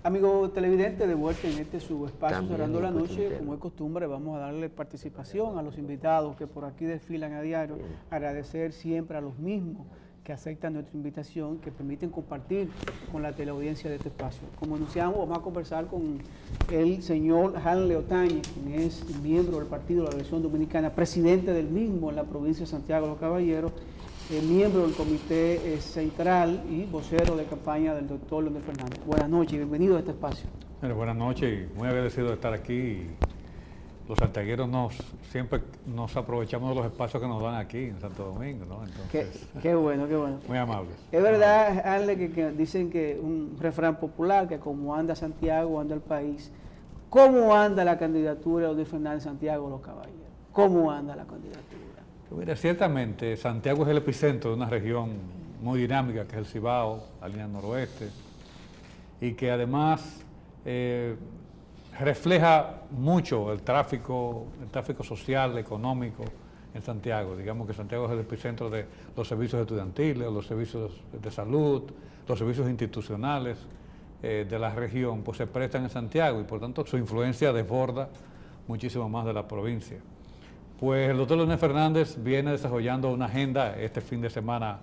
Amigo televidente, de vuelta en este su espacio También Cerrando la Noche. interno. Como es costumbre, vamos a darle participación a los invitados que por aquí desfilan a diario. Agradecer siempre a los mismos que aceptan nuestra invitación, que permiten compartir con la teleaudiencia de este espacio. Como anunciamos, vamos a conversar con el señor Hanley Otañez, quien es miembro del Partido de la Liberación Dominicana, presidente del mismo en la provincia de Santiago de los Caballeros, miembro del Comité Central y vocero de campaña del doctor Leonel Fernández. Buenas noches y bienvenido a este espacio. Buenas noches y muy agradecido de estar aquí. Los santiagueros siempre nos aprovechamos de los espacios que nos dan aquí en Santo Domingo, ¿no? Entonces, qué bueno, qué bueno. Muy amables. Es verdad, Arle, que dicen que un refrán popular, que como anda Santiago, anda el país. ¿Cómo anda la candidatura de Leonel Fernández Santiago de los Caballeros? ¿Cómo anda la candidatura? Mira, ciertamente Santiago es el epicentro de una región muy dinámica que es el Cibao, la línea noroeste, y que además refleja mucho el tráfico social, económico en Santiago. Digamos que Santiago es el epicentro de los servicios estudiantiles, los servicios de salud, los servicios institucionales de la región, pues se prestan en Santiago y por tanto su influencia desborda muchísimo más de la provincia. Pues el doctor Leonel Fernández viene desarrollando una agenda. Este fin de semana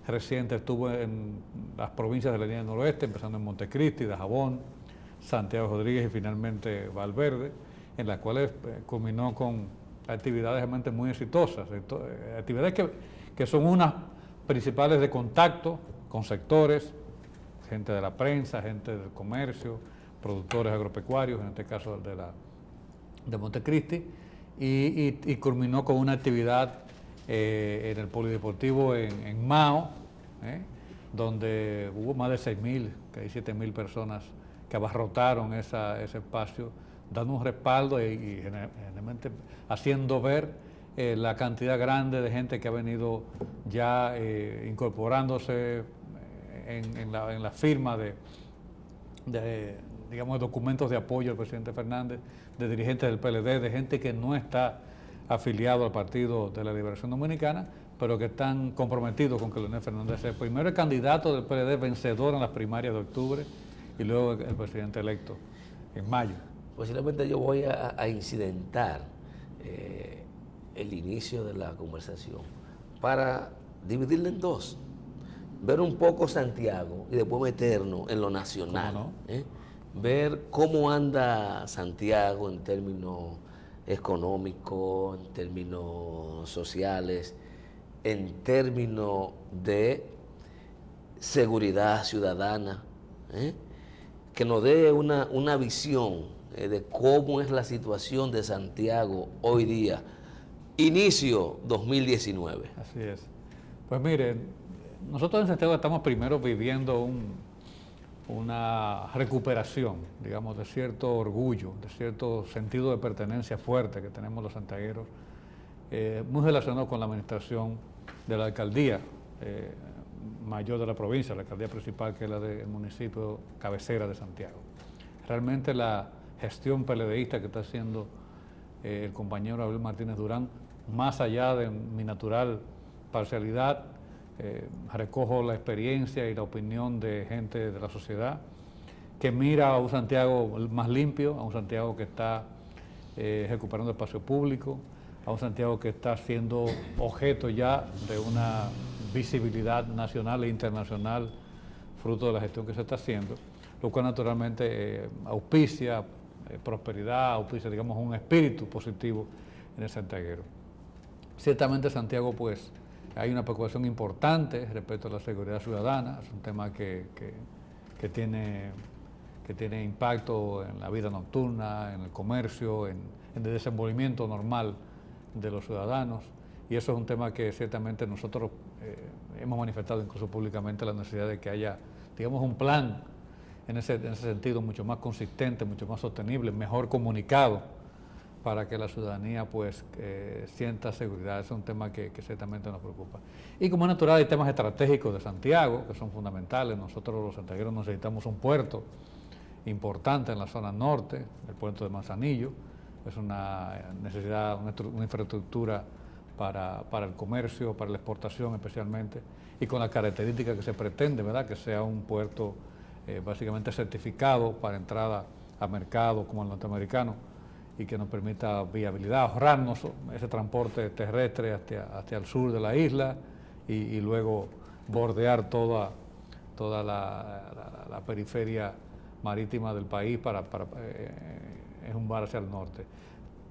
reciente estuvo en las provincias de la línea noroeste, empezando en Montecristi, Dajabón, Santiago Rodríguez y finalmente Valverde, en las cuales culminó con actividades realmente muy exitosas, actividades que son unas principales de contacto con sectores, gente de la prensa, gente del comercio, productores agropecuarios, en este caso de Montecristi, y culminó con una actividad en el polideportivo en Mao, donde hubo más de 6.000, casi 7.000 personas que abarrotaron ese espacio, dando un respaldo y generalmente haciendo ver la cantidad grande de gente que ha venido ya incorporándose en la firma digamos, documentos de apoyo al presidente Fernández, de dirigentes del PLD, de gente que no está afiliado al Partido de la Liberación Dominicana, pero que están comprometidos con que Leonel Fernández sea primero el candidato del PLD vencedor en las primarias de octubre y luego el presidente electo en mayo. Posiblemente yo voy a incidentar el inicio de la conversación para dividirla en dos. Ver un poco Santiago y después meternos en lo nacional. ¿Cómo no? Ver cómo anda Santiago en términos económicos, en términos sociales, en términos de seguridad ciudadana, que nos dé una visión de cómo es la situación de Santiago hoy día, inicio 2019. Así es. Pues miren, nosotros en Santiago estamos primero viviendo una recuperación, digamos, de cierto orgullo, de cierto sentido de pertenencia fuerte que tenemos los santiagueros, muy relacionado con la administración de la alcaldía mayor de la provincia, la alcaldía principal, que es la del municipio cabecera de Santiago. Realmente la gestión PLDista que está haciendo el compañero Abel Martínez Durán, más allá de mi natural parcialidad, recojo la experiencia y la opinión de gente de la sociedad que mira a un Santiago más limpio, a un Santiago que está recuperando espacio público, a un Santiago que está siendo objeto ya de una visibilidad nacional e internacional fruto de la gestión que se está haciendo, lo cual naturalmente auspicia prosperidad, auspicia, digamos, un espíritu positivo en el santiaguero. Ciertamente Santiago, pues, hay una preocupación importante respecto a la seguridad ciudadana, es un tema que tiene impacto en la vida nocturna, en el comercio, en el desenvolvimiento normal de los ciudadanos, y eso es un tema que ciertamente nosotros hemos manifestado incluso públicamente la necesidad de que haya, digamos, un plan en ese sentido mucho más consistente, mucho más sostenible, mejor comunicado, para que la ciudadanía pues sienta seguridad. Es un tema que ciertamente nos preocupa. Y como es natural, hay temas estratégicos de Santiago que son fundamentales. Nosotros los santiagueros necesitamos un puerto importante en la zona norte, el puerto de Manzanillo. Es una necesidad, una infraestructura para el comercio, para la exportación especialmente, y con la característica que se pretende, ¿verdad?, que sea un puerto básicamente certificado para entrada a mercados como el norteamericano y que nos permita viabilidad, ahorrarnos ese transporte terrestre hacia el sur de la isla y luego bordear toda la periferia marítima del país para enjumbar hacia el norte.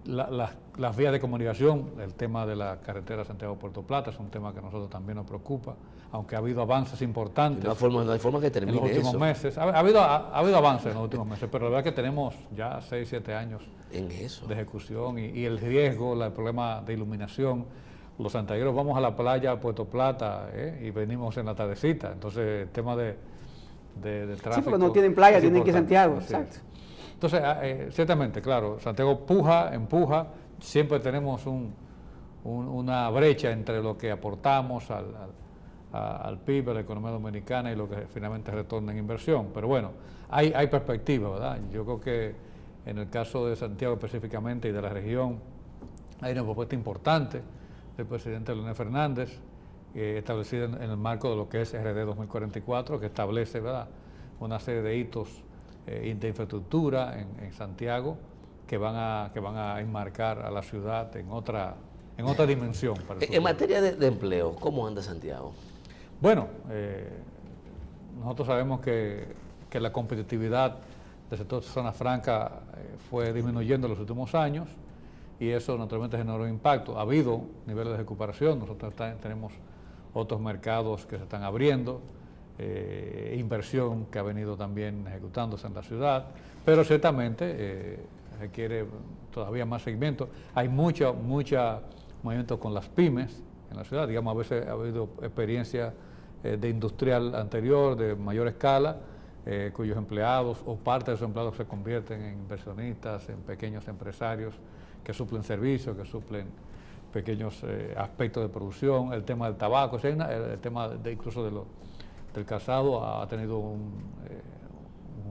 Las vías de comunicación, el tema de la carretera Santiago-Puerto Plata es un tema que a nosotros también nos preocupa, aunque ha habido avances importantes. No hay forma que termine en los últimos eso. meses. Ha habido avances en los últimos meses, pero la verdad es que tenemos ya 6, 7 años En eso. de ejecución y el riesgo, el problema de iluminación. Los santiagueros vamos a la playa Puerto Plata y venimos en la tardecita, entonces el tema de tráfico. Sí, porque no tienen playa, es tienen que ir a Santiago, importante, exacto. Entonces, ciertamente, claro, Santiago empuja, siempre tenemos una brecha entre lo que aportamos al PIB, a la economía dominicana y lo que finalmente retorna en inversión. Pero bueno, hay perspectiva, ¿verdad? Yo creo que en el caso de Santiago específicamente y de la región, hay una propuesta importante del presidente Leonel Fernández, establecida en el marco de lo que es RD 2044, que establece, ¿verdad?, una serie de hitos de infraestructura en Santiago que van a enmarcar a la ciudad en otra dimensión. En materia de empleo, ¿cómo anda Santiago? Bueno, nosotros sabemos que la competitividad del sector de zona franca fue disminuyendo en los últimos años y eso naturalmente generó impacto. Ha habido niveles de recuperación, nosotros tenemos otros mercados que se están abriendo, inversión que ha venido también ejecutándose en la ciudad, pero ciertamente requiere todavía más seguimiento. Hay mucho movimiento con las pymes en la ciudad, digamos, a veces ha habido experiencia de industrial anterior, de mayor escala, cuyos empleados o parte de sus empleados se convierten en inversionistas, en pequeños empresarios que suplen servicios, que suplen pequeños aspectos de producción, el tema del tabaco, el tema incluso del calzado ha tenido un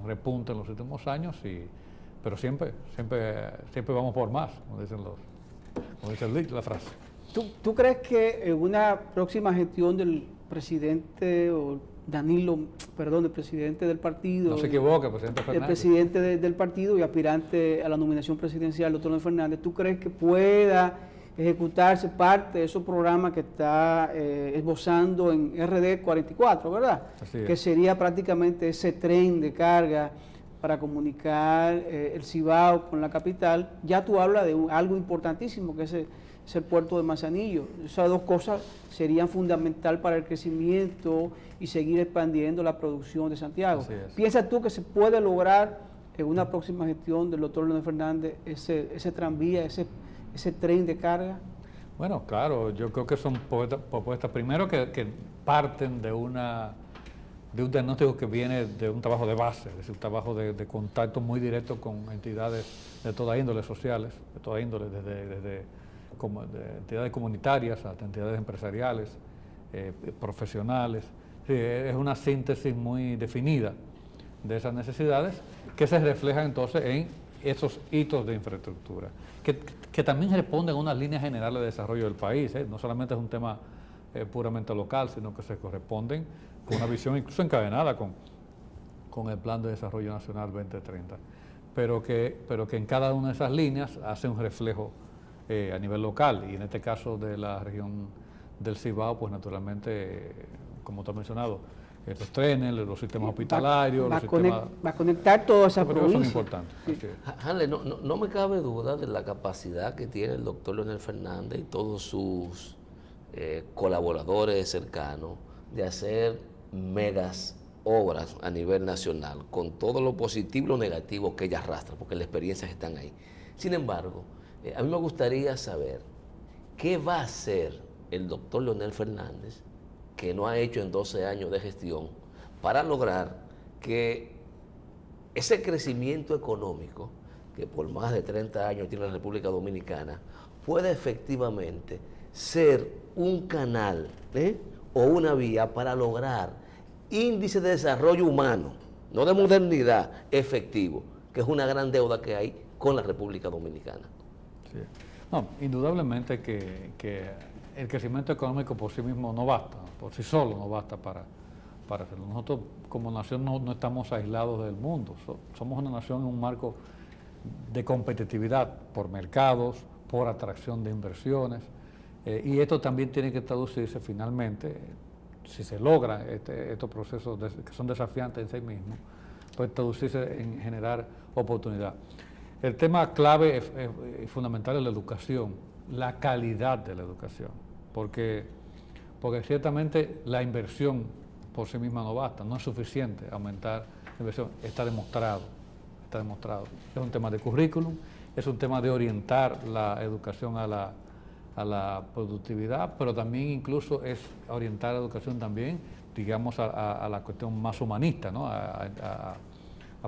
repunte en los últimos años, pero siempre vamos por más, como dice la frase. ¿Tú crees que en una próxima gestión del presidente del presidente del partido, no se equivoque, presidente Fernández, el presidente del partido y aspirante a la nominación presidencial, el doctor Leonel Fernández, ¿tú crees que pueda ejecutarse parte de esos programas que está esbozando en RD 44, ¿verdad? Que sería prácticamente ese tren de carga para comunicar el Cibao con la capital? Ya tú hablas de algo importantísimo, que es el puerto de Manzanillo. Esas dos cosas serían fundamental para el crecimiento y seguir expandiendo la producción de Santiago. ¿Piensas tú que se puede lograr en una próxima gestión del doctor Leonel Fernández ese tranvía, ese tren de carga? Bueno, claro, yo creo que son propuestas primero que parten de un diagnóstico que viene de un trabajo de base, es decir, un trabajo de contacto muy directo con entidades de toda índole sociales, de toda índole, desde entidades comunitarias hasta entidades empresariales, profesionales. Sí, es una síntesis muy definida de esas necesidades que se reflejan entonces en esos hitos de infraestructura, que también responden a unas líneas generales de desarrollo del país. No solamente es un tema puramente local, sino que se corresponden con una visión incluso encadenada con el Plan de Desarrollo Nacional 2030, pero que en cada una de esas líneas hace un reflejo a nivel local, y en este caso de la región del Cibao, pues naturalmente, como tú has mencionado, los trenes, los sistemas hospitalarios, va a conectar todas esas provincias. Son importantes. Sí. Hanley, no me cabe duda de la capacidad que tiene el doctor Leonel Fernández y todos sus colaboradores cercanos de hacer megas obras a nivel nacional, con todo lo positivo y lo negativo que ella arrastra, porque las experiencias están ahí. Sin embargo, a mí me gustaría saber qué va a hacer el doctor Leonel Fernández, que no ha hecho en 12 años de gestión, para lograr que ese crecimiento económico, que por más de 30 años tiene la República Dominicana, pueda efectivamente ser un canal o una vía para lograr índice de desarrollo humano, no de modernidad, efectivo, que es una gran deuda que hay con la República Dominicana. Sí. No, indudablemente que el crecimiento económico por sí mismo no basta, por sí solo no basta para para hacerlo. Nosotros como nación no estamos aislados del mundo, somos una nación en un marco de competitividad por mercados, por atracción de inversiones, y esto también tiene que traducirse finalmente, si se logran estos procesos que son desafiantes en sí mismos, pues traducirse en generar oportunidad. El tema clave y fundamental es la educación, la calidad de la educación, porque ciertamente la inversión por sí misma no basta, no es suficiente aumentar la inversión, está demostrado. Es un tema de currículum, es un tema de orientar la educación a la productividad, pero también incluso es orientar la educación también, digamos, a la cuestión más humanista, ¿no? a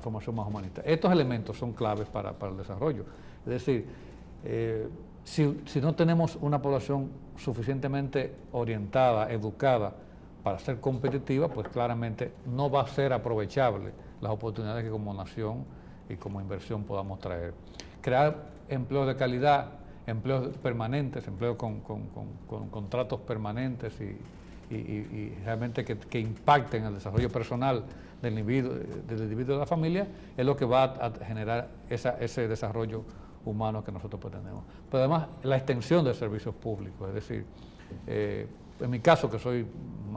formación más humanista. Estos elementos son claves para el desarrollo. Es decir, si no tenemos una población suficientemente orientada, educada para ser competitiva, pues claramente no va a ser aprovechable las oportunidades que como nación y como inversión podamos traer. Crear empleos de calidad, empleos permanentes, empleos con contratos permanentes y realmente que impacten el desarrollo personal del individuo de la familia, es lo que va a generar ese desarrollo humano que nosotros pretendemos. Pero además la extensión de servicios públicos, es decir, en mi caso que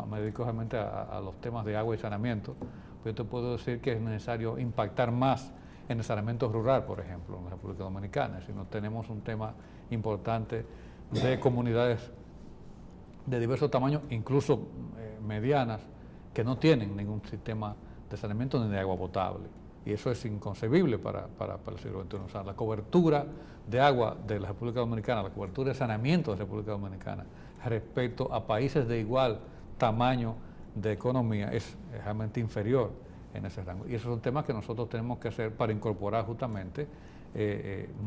me dedico realmente a los temas de agua y saneamiento, pues yo te puedo decir que es necesario impactar más en el saneamiento rural, por ejemplo, en la República Dominicana. Si no tenemos un tema importante de comunidades de diversos tamaños, incluso medianas, que no tienen ningún sistema de saneamiento ni de agua potable. Y eso es inconcebible para el siglo XXI. O sea, la cobertura de agua de la República Dominicana, la cobertura de saneamiento de la República Dominicana respecto a países de igual tamaño de economía es realmente inferior en ese rango. Y esos son temas que nosotros tenemos que hacer para incorporar justamente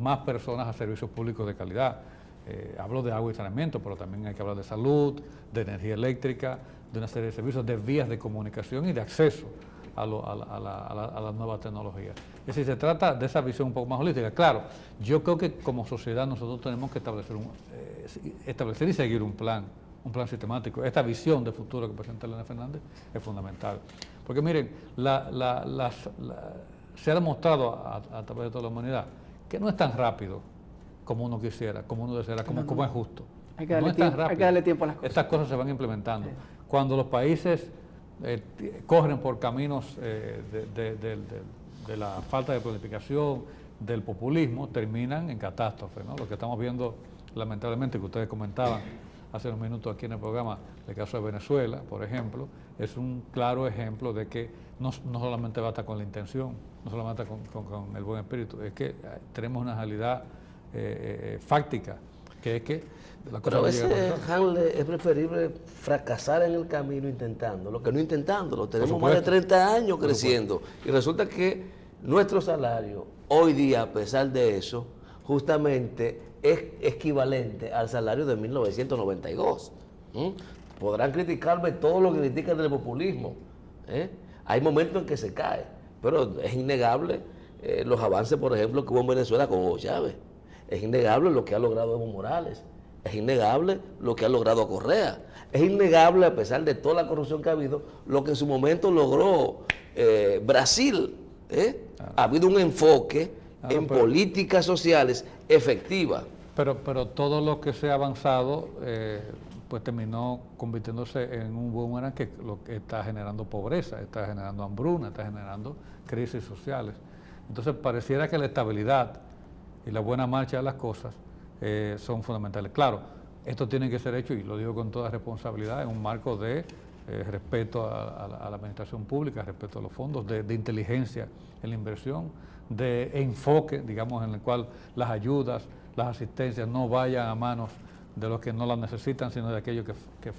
más personas a servicios públicos de calidad. Hablo de agua y saneamiento, pero también hay que hablar de salud, de energía eléctrica, de una serie de servicios, de vías de comunicación y de acceso a las nuevas tecnologías. Es decir, se trata de esa visión un poco más holística. Claro, yo creo que como sociedad nosotros tenemos que establecer y seguir un plan sistemático. Esta visión de futuro que presenta Leonel Fernández es fundamental. Porque miren, se ha demostrado a través de toda la humanidad que no es tan rápido como uno quisiera, como uno deseara, como es justo. Hay que darle tiempo a las cosas. Estas cosas se van implementando. Sí. Cuando los países corren por caminos de la falta de planificación, del populismo, terminan en catástrofe, ¿no? Lo que estamos viendo, lamentablemente, que ustedes comentaban hace unos minutos aquí en el programa, el caso de Venezuela, por ejemplo, es un claro ejemplo de que no solamente basta con la intención, no solamente con el buen espíritu, es que tenemos una realidad fáctica, que es que la cosa. Pero a veces, Hanley, es preferible fracasar en el camino intentándolo que no intentándolo. Tenemos más de 30 años creciendo y resulta que nuestro salario hoy día, a pesar de eso, justamente es equivalente al salario de 1992. Podrán criticarme todo lo que critican del populismo. Hay momentos en que se cae, pero es innegable los avances, por ejemplo, que hubo en Venezuela con Hugo Chávez. Es innegable lo que ha logrado Evo Morales. Es innegable lo que ha logrado Correa. Es innegable, a pesar de toda la corrupción que ha habido, lo que en su momento logró Brasil. Ha habido un enfoque en políticas sociales efectivas. Pero todo lo que se ha avanzado pues terminó convirtiéndose en un boomerang que lo que está generando pobreza, está generando hambruna, está generando crisis sociales. Entonces pareciera que la estabilidad y la buena marcha de las cosas son fundamentales. Claro, esto tiene que ser hecho, y lo digo con toda responsabilidad, en un marco de respeto a la administración pública, respeto a los fondos, de inteligencia en la inversión, de enfoque, digamos, en el cual las ayudas, las asistencias no vayan a manos de los que no las necesitan, sino de aquellos que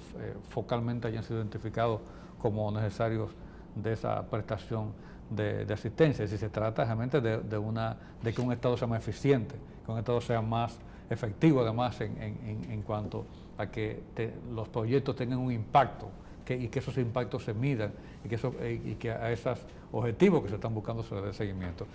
focalmente hayan sido identificados como necesarios de esa prestación de asistencia. Si se trata realmente de que un Estado sea más eficiente, que un Estado sea más efectivo, además, en cuanto a que los proyectos tengan un impacto, y que esos impactos se midan, y que a esos objetivos que se están buscando se les dé seguimiento.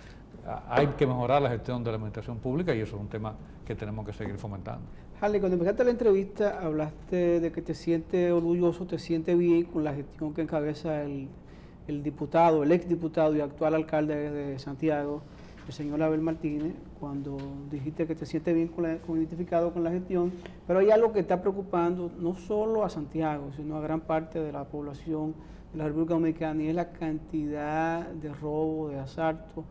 Hay que mejorar la gestión de la administración pública y eso es un tema que tenemos que seguir fomentando. Harley, cuando empezaste la entrevista hablaste de que te sientes orgulloso, te sientes bien con la gestión que encabeza el diputado, el exdiputado y actual alcalde de Santiago, el señor Abel Martínez, cuando dijiste que te sientes bien identificado con la gestión, pero hay algo que está preocupando no solo a Santiago, sino a gran parte de la población de la República Dominicana, y es la cantidad de robo, de asalto,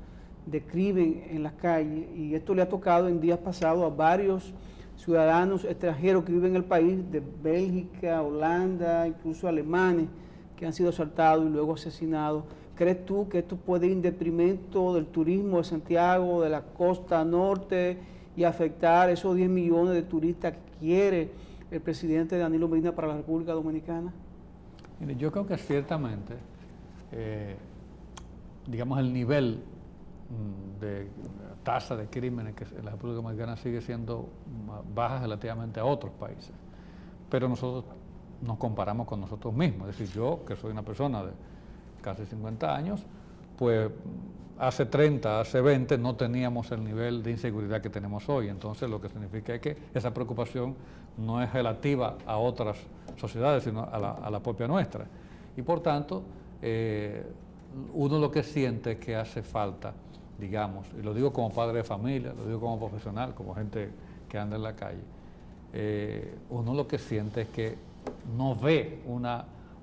de crimen en las calles, y esto le ha tocado en días pasados a varios ciudadanos extranjeros que viven en el país, de Bélgica, Holanda, incluso alemanes, que han sido asaltados y luego asesinados. ¿Crees tú que esto puede ir en detrimento del turismo de Santiago, de la costa norte, y afectar esos 10 millones de turistas que quiere el presidente Danilo Medina para la República Dominicana? Mire, yo creo que ciertamente, digamos, el nivel de tasa de crímenes que en la República Dominicana sigue siendo baja relativamente a otros países, pero nosotros nos comparamos con nosotros mismos. Es decir, yo, que soy una persona de casi 50 años, pues hace 30, hace 20 no teníamos el nivel de inseguridad que tenemos hoy. Entonces, lo que significa es que esa preocupación no es relativa a otras sociedades, sino a la propia nuestra. Y por tanto, uno lo que siente es que hace falta, digamos, y lo digo como padre de familia, lo digo como profesional, como gente que anda en la calle, uno lo que siente es que no ve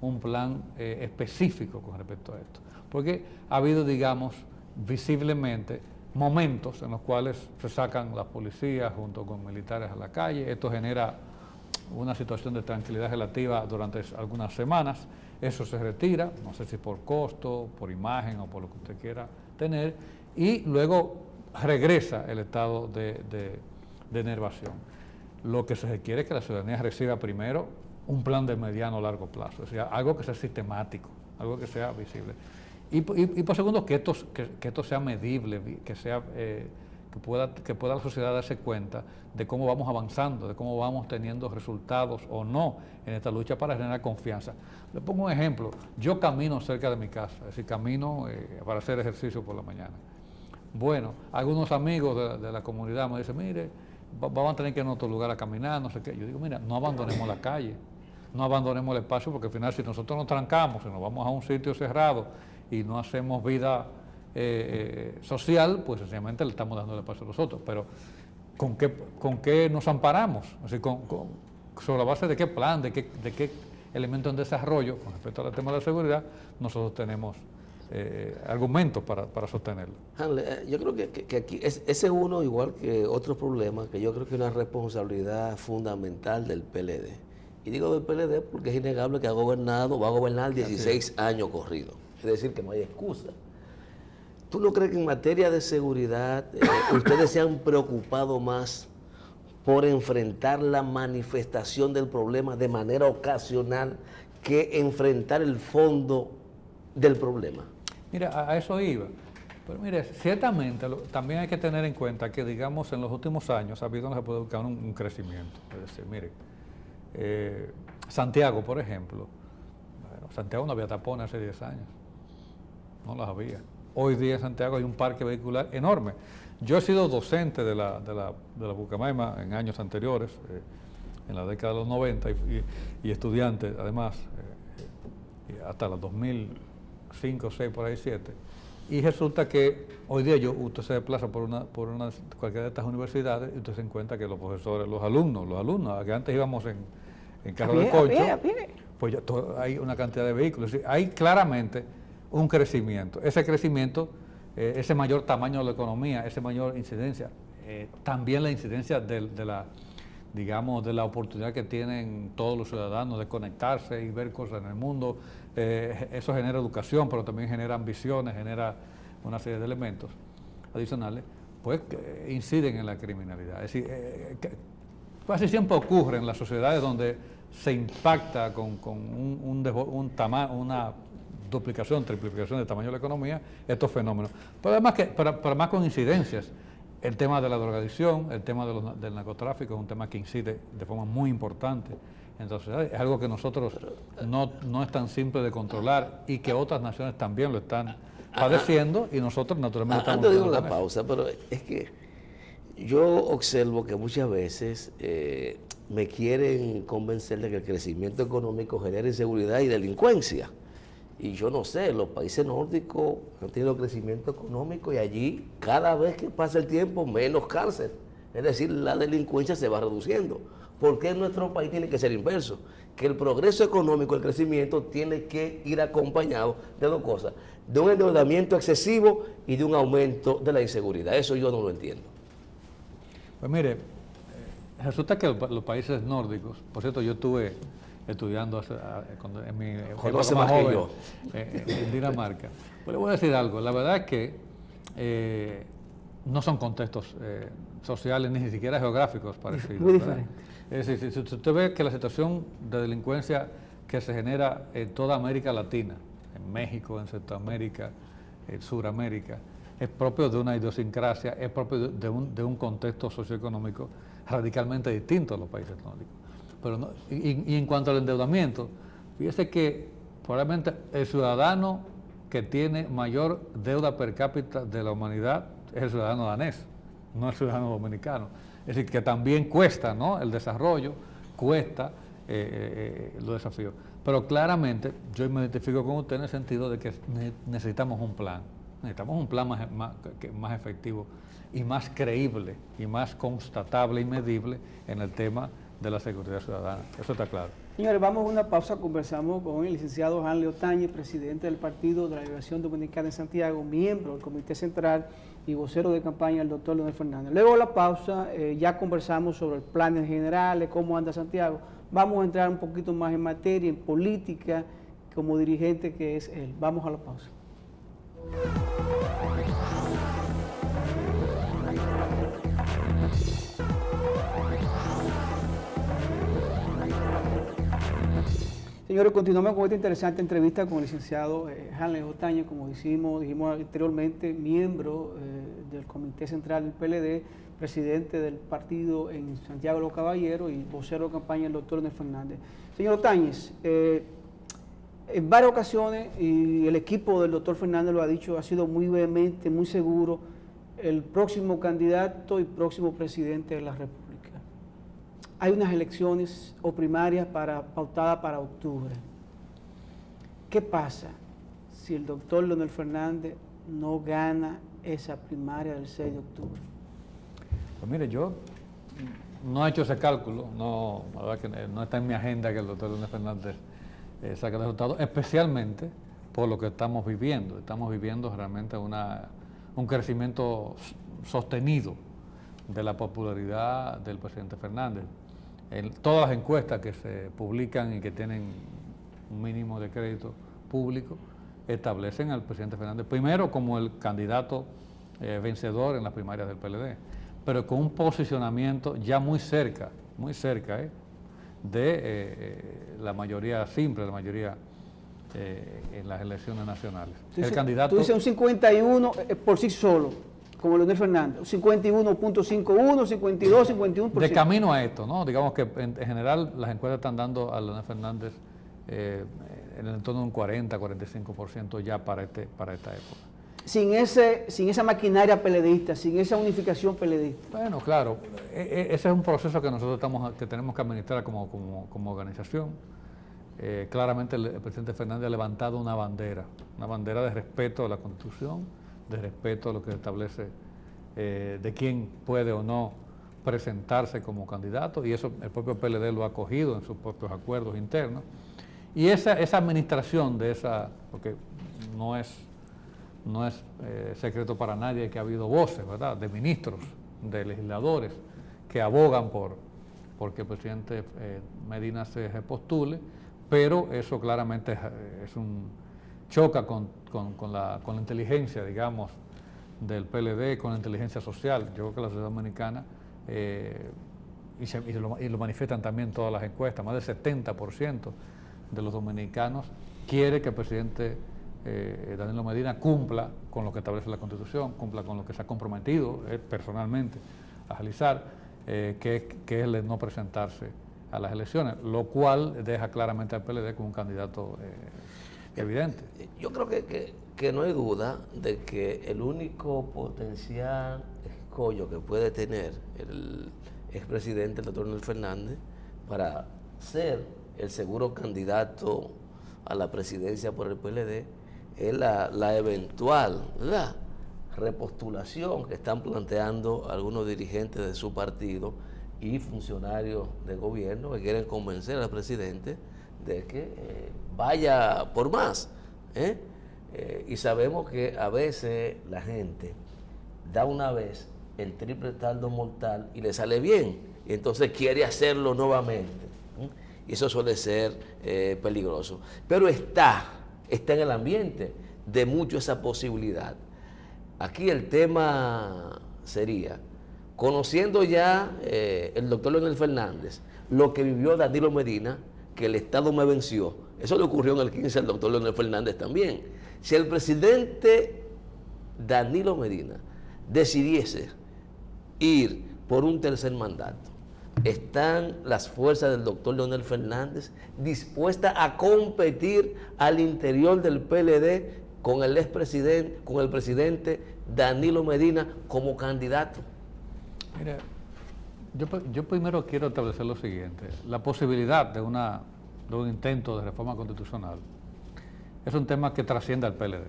un plan específico con respecto a esto. Porque ha habido, digamos, visiblemente momentos en los cuales se sacan las policías junto con militares a la calle. Esto genera una situación de tranquilidad relativa durante algunas semanas. Eso se retira, no sé si por costo, por imagen o por lo que usted quiera tener, y luego regresa el estado de enervación. Lo que se requiere es que la ciudadanía reciba primero un plan de mediano o largo plazo, es decir, algo que sea sistemático, algo que sea visible. Y por segundo, que esto sea medible, que pueda la sociedad darse cuenta de cómo vamos avanzando, de cómo vamos teniendo resultados o no en esta lucha para generar confianza. Le pongo un ejemplo. Yo camino cerca de mi casa, es decir, camino para hacer ejercicio por la mañana. Bueno, algunos amigos de la comunidad me dicen, mire, vamos a tener que ir a otro lugar a caminar, no sé qué. Yo digo, mira, no abandonemos la calle, no abandonemos el espacio, porque al final si nosotros nos trancamos, si nos vamos a un sitio cerrado y no hacemos vida social, pues sencillamente le estamos dando el espacio a los otros. Pero ¿con qué nos amparamos? Así, ¿sobre la base de qué plan, de qué elemento en desarrollo, con respecto al tema de la seguridad, nosotros tenemos argumentos para sostenerlo? Hanley, yo creo que aquí ese es uno, igual que otros problemas, que yo creo que es una responsabilidad fundamental del PLD. Y digo del PLD porque es innegable que va a gobernar 16 años corridos. Es decir, que no hay excusa. ¿Tú no crees que en materia de seguridad ustedes se han preocupado más por enfrentar la manifestación del problema de manera ocasional que enfrentar el fondo del problema? Mira, a eso iba. Pero mire, ciertamente también hay que tener en cuenta que, digamos, en los últimos años ha habido en la República un crecimiento. Es decir, mire, Santiago, por ejemplo, Santiago no había tapones hace 10 años, no las había. Hoy día en Santiago hay un parque vehicular enorme. Yo he sido docente de la Pucamaima en años anteriores, en la década de los 90, y estudiante, además, hasta los 2005, 6, por ahí 7. Y resulta que hoy día usted se desplaza por cualquiera de estas universidades y usted se encuentra que los profesores, los alumnos, que antes íbamos en carro de concho, pues ya hay una cantidad de vehículos. Es decir, hay claramente un crecimiento. Ese crecimiento, ese mayor tamaño de la economía, esa mayor incidencia, también la incidencia de la oportunidad que tienen todos los ciudadanos de conectarse y ver cosas en el mundo. Eso genera educación, pero también genera ambiciones, genera una serie de elementos adicionales, pues que inciden en la criminalidad. Es decir, casi siempre ocurre en las sociedades donde se impacta con una duplicación, triplicación del tamaño de la economía, estos fenómenos. Pero además con incidencias. El tema de la drogadicción, el tema del narcotráfico es un tema que incide de forma muy importante en la sociedad. Es algo que nosotros no es tan simple de controlar y que otras naciones también lo están padeciendo y nosotros naturalmente estamos... Antes de una pausa, pero es que Yo observo que muchas veces me quieren convencer de que el crecimiento económico genera inseguridad y delincuencia. Y yo no sé, los países nórdicos han tenido crecimiento económico y allí cada vez que pasa el tiempo menos cárcel. Es decir, la delincuencia se va reduciendo. ¿Por qué en nuestro país tiene que ser inverso? Que el progreso económico, el crecimiento, tiene que ir acompañado de dos cosas: de un endeudamiento excesivo y de un aumento de la inseguridad. Eso yo no lo entiendo. Pues mire, resulta que los países nórdicos, por cierto, yo estuve estudiando en mi época más joven en Dinamarca. Pues le voy a decir algo, la verdad es que no son contextos sociales ni siquiera geográficos parecidos. Muy diferente. Es decir, si usted ve que la situación de delincuencia que se genera en toda América Latina, en México, en Centroamérica, en Suramérica, es propio de una idiosincrasia, es propio de un contexto socioeconómico radicalmente distinto a los países nórdicos. Pero no, y en cuanto al endeudamiento, fíjese que probablemente el ciudadano que tiene mayor deuda per cápita de la humanidad es el ciudadano danés, no el ciudadano dominicano. Es decir, que también cuesta, ¿no?, el desarrollo, cuesta los desafíos. Pero claramente yo me identifico con usted en el sentido de que necesitamos un plan. Necesitamos un plan más efectivo y más creíble y más constatable y medible en el tema de la seguridad ciudadana. Eso está claro. Señores, vamos a una pausa. Conversamos con el licenciado Hanley Otañez, presidente del Partido de la Liberación Dominicana en Santiago, miembro del Comité Central y vocero de campaña del doctor Leonel Fernández. Luego de la pausa ya conversamos sobre el plan en general, cómo anda Santiago. Vamos a entrar un poquito más en materia, en política, como dirigente que es él. Vamos a la pausa. Señores, continuamos con esta interesante entrevista con el licenciado Hanley Otañez, como dijimos anteriormente, miembro del Comité Central del PLD, presidente del partido en Santiago de los Caballeros y vocero de campaña del doctor Leonel Fernández. Señor Otañez, en varias ocasiones, y el equipo del doctor Fernández lo ha dicho, ha sido muy vehemente, muy seguro, el próximo candidato y próximo presidente de la República. Hay unas elecciones o primarias pautadas para octubre. ¿Qué pasa si el doctor Leonel Fernández no gana esa primaria del 6 de octubre? Pues mire, yo no he hecho ese cálculo, no, la verdad que no está en mi agenda que el doctor Leonel Fernández saque el resultado, especialmente por lo que estamos viviendo. Estamos viviendo realmente un crecimiento sostenido de la popularidad del presidente Fernández. Todas las encuestas que se publican y que tienen un mínimo de crédito público establecen al presidente Fernández primero como el candidato vencedor en las primarias del PLD, pero con un posicionamiento ya muy cerca de la mayoría simple, la mayoría en las elecciones nacionales. Tú dices un 51 por sí solo, como Leonel Fernández, 51.51, 52, 51%. De camino a esto, ¿no? Digamos que en general las encuestas están dando a Leonel Fernández en el entorno de un 40, 45% ya para esta época. Sin esa maquinaria PLDista, sin esa unificación PLDista. Bueno, claro, ese es un proceso que nosotros tenemos que administrar como organización. Claramente el presidente Fernández ha levantado una bandera de respeto a la Constitución, de respeto a lo que establece de quién puede o no presentarse como candidato, y eso el propio PLD lo ha acogido en sus propios acuerdos internos. Y esa administración de esa, porque no es secreto para nadie que ha habido voces, ¿verdad?, de ministros, de legisladores que abogan porque el presidente Medina se postule, pero eso claramente choca con la inteligencia, digamos, del PLD, con la inteligencia social. Yo creo que la sociedad dominicana, y lo manifiestan también todas las encuestas, más del 70% de los dominicanos quiere que el presidente Danilo Medina cumpla con lo que establece la Constitución, cumpla con lo que se ha comprometido personalmente a realizar, que es el de no presentarse a las elecciones, lo cual deja claramente al PLD como un candidato evidente. Yo creo que no hay duda de que el único potencial escollo que puede tener el expresidente, el doctor Leonel Fernández, para ser el seguro candidato a la presidencia por el PLD, es la eventual, ¿verdad?, repostulación que están planteando algunos dirigentes de su partido y funcionarios de gobierno que quieren convencer al presidente de que vaya por más. Y sabemos que a veces la gente da una vez el triple taldo mortal y le sale bien, y entonces quiere hacerlo nuevamente. Y eso suele ser peligroso. Pero está en el ambiente de mucho esa posibilidad. Aquí el tema sería, conociendo ya el doctor Leonel Fernández, lo que vivió Danilo Medina, que el Estado me venció, eso le ocurrió en el 15 al doctor Leonel Fernández también. Si el presidente Danilo Medina decidiese ir por un tercer mandato, ¿están las fuerzas del doctor Leonel Fernández dispuestas a competir al interior del PLD con el expresidente, con el presidente Danilo Medina como candidato? Mira, yo primero quiero establecer lo siguiente. La posibilidad de un intento de reforma constitucional es un tema que trasciende al PLD.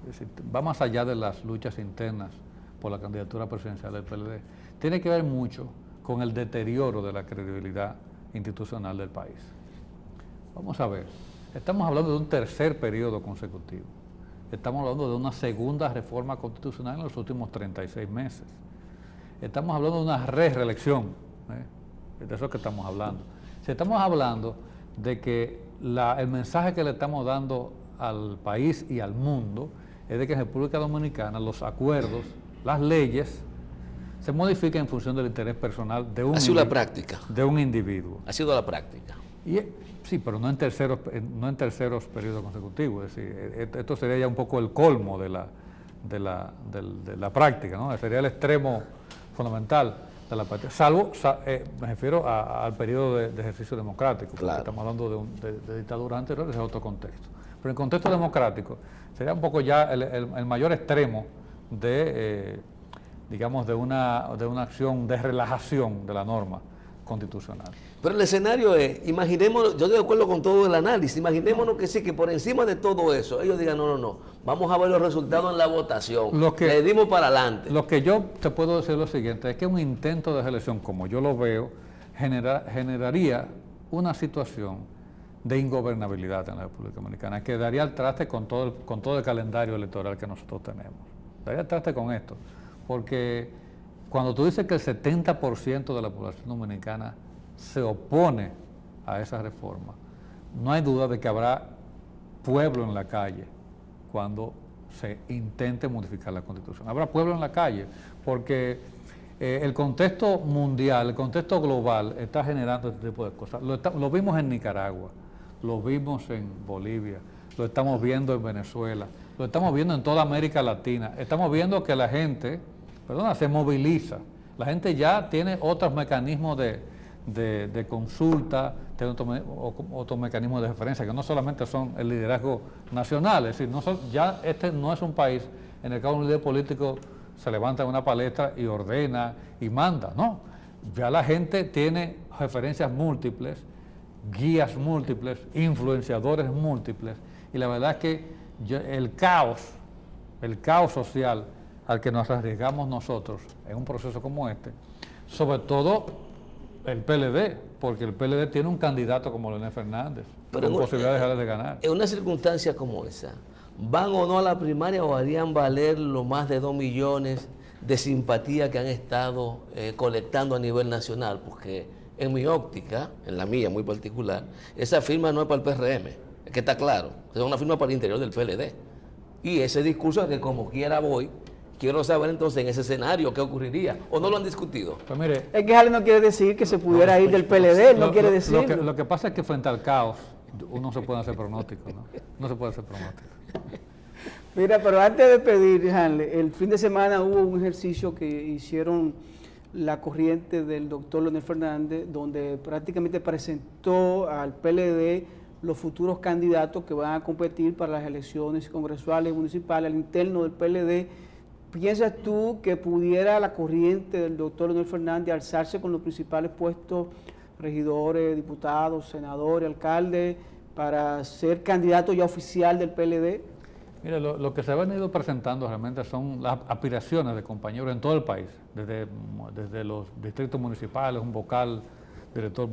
Es decir, va más allá de las luchas internas por la candidatura presidencial del PLD. Tiene que ver mucho con el deterioro de la credibilidad institucional del país. Vamos a ver, estamos hablando de un tercer periodo consecutivo. Estamos hablando de una segunda reforma constitucional en los últimos 36 meses. Estamos hablando de una reelección, de eso que estamos hablando. Si estamos hablando de que el mensaje que le estamos dando al país y al mundo es de que en República Dominicana los acuerdos, las leyes, se modifican en función del interés personal de un individuo. Ha sido la práctica. Sí, pero no en terceros periodos consecutivos. Es decir, esto sería ya un poco el colmo de la práctica, ¿no? Sería el extremo fundamental de la práctica. Me refiero al periodo de ejercicio democrático, porque claro, estamos hablando de dictaduras anteriores, es otro contexto. Pero en contexto democrático sería un poco ya el mayor extremo de una acción de relajación de la norma constitucional. Pero el escenario es, imaginémonos, yo estoy de acuerdo con todo el análisis, imaginémonos que sí, que por encima de todo eso, ellos digan, no, vamos a ver los resultados en la votación, le dimos para adelante. Lo que yo te puedo decir es lo siguiente, es que un intento de reelección, como yo lo veo, generaría una situación de ingobernabilidad en la República Dominicana, que daría al traste con todo el calendario electoral que nosotros tenemos. Daría al traste con esto, porque cuando tú dices que el 70% de la población dominicana se opone a esa reforma, no hay duda de que habrá pueblo en la calle cuando se intente modificar la Constitución. Habrá pueblo en la calle porque el contexto mundial, el contexto global está generando este tipo de cosas. Lo vimos en Nicaragua, lo vimos en Bolivia, lo estamos viendo en Venezuela, lo estamos viendo en toda América Latina. Estamos viendo que la gente, se moviliza. La gente ya tiene otros mecanismos de consulta, tiene otros mecanismos de referencia, que no solamente son el liderazgo nacional, es decir, ya este no es un país en el que un líder político se levanta en una palestra y ordena y manda, no. Ya la gente tiene referencias múltiples, guías múltiples, influenciadores múltiples, y la verdad es que el caos social al que nos arriesgamos nosotros en un proceso como este, sobre todo el PLD, porque el PLD tiene un candidato como Leonel Fernández, con posibilidades de ganar. En una circunstancia como esa, ¿van o no a la primaria o harían valer los más de 2 millones de simpatía que han estado colectando a nivel nacional? Porque en mi óptica, en la mía muy particular, esa firma no es para el PRM, es que está claro, es una firma para el interior del PLD. Y ese discurso de que como quiera voy, quiero saber entonces en ese escenario qué ocurriría, o no lo han discutido. Pues mire, es que Jale no quiere decir que se pudiera ir del PLD, no quiere decir. Lo que pasa es que frente al caos, uno se puede hacer pronóstico, ¿no? No se puede hacer pronóstico. Mira, pero antes de pedir, Jale, el fin de semana hubo un ejercicio que hicieron la corriente del doctor Leonel Fernández, donde prácticamente presentó al PLD los futuros candidatos que van a competir para las elecciones congresuales y municipales al interno del PLD, ¿Piensas tú que pudiera la corriente del doctor Leonel Fernández alzarse con los principales puestos, regidores, diputados, senadores, alcaldes, para ser candidato ya oficial del PLD? Mira, lo que se ha venido presentando realmente son las aspiraciones de compañeros en todo el país, desde los distritos municipales, un vocal, director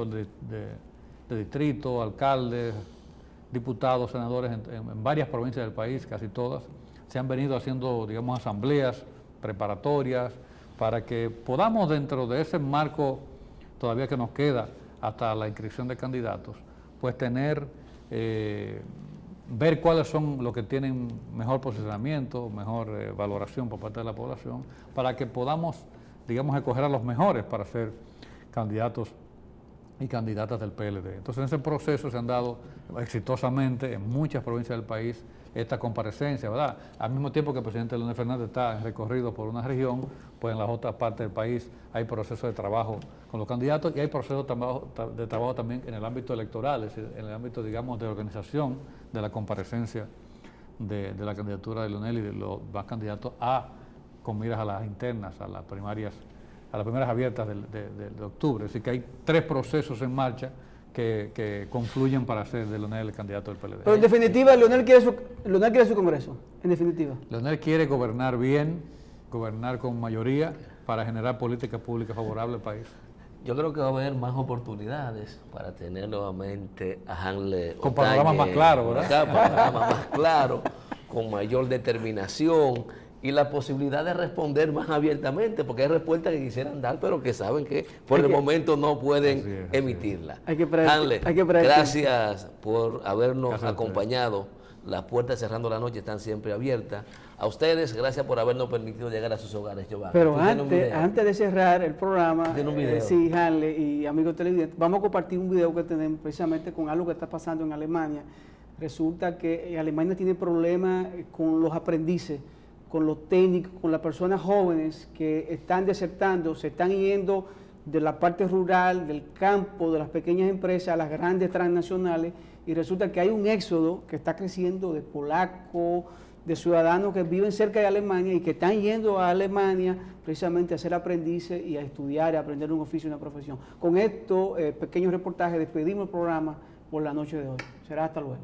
de distrito, alcaldes, diputados, senadores en varias provincias del país, casi todas. Se han venido haciendo, digamos, asambleas preparatorias para que podamos, dentro de ese marco todavía que nos queda hasta la inscripción de candidatos, pues tener, ver cuáles son los que tienen mejor posicionamiento, mejor valoración por parte de la población, para que podamos, digamos, escoger a los mejores para ser candidatos y candidatas del PLD. Entonces, en ese proceso se han dado exitosamente en muchas provincias del país esta comparecencia, ¿verdad? Al mismo tiempo que el presidente Leonel Fernández está en recorrido por una región, pues en las otras partes del país hay procesos de trabajo con los candidatos y hay procesos de trabajo también en el ámbito electoral, es decir, en el ámbito, digamos, de organización de la comparecencia de la candidatura de Leonel y de los más candidatos con miras a las internas, a las primarias abiertas de octubre. Así que hay 3 procesos en marcha que confluyen para hacer de Leonel el candidato del PLD. Pero en definitiva, Leonel quiere su Congreso, en definitiva. Leonel quiere gobernar bien, gobernar con mayoría para generar políticas públicas favorables al país. Yo creo que va a haber más oportunidades para tener nuevamente a Hanle con panoramas más claros, ¿verdad? Panoramas más claros, con mayor determinación y la posibilidad de responder más abiertamente, porque hay respuestas que quisieran dar, pero que saben que por el momento no pueden emitirla. Hanle, gracias por habernos acompañado. Las puertas cerrando la noche están siempre abiertas. A ustedes, gracias por habernos permitido llegar a sus hogares, Giovanni. Pero antes de cerrar el programa, sí, Hanle y amigos televidentes, vamos a compartir un video que tenemos precisamente con algo que está pasando en Alemania. Resulta que Alemania tiene problemas con los aprendices, con los técnicos, con las personas jóvenes que están desertando, se están yendo de la parte rural, del campo, de las pequeñas empresas a las grandes transnacionales, y resulta que hay un éxodo que está creciendo de polacos, de ciudadanos que viven cerca de Alemania y que están yendo a Alemania precisamente a ser aprendices y a estudiar y a aprender un oficio y una profesión. Con esto, pequeños reportajes, despedimos el programa por la noche de hoy. Será hasta luego.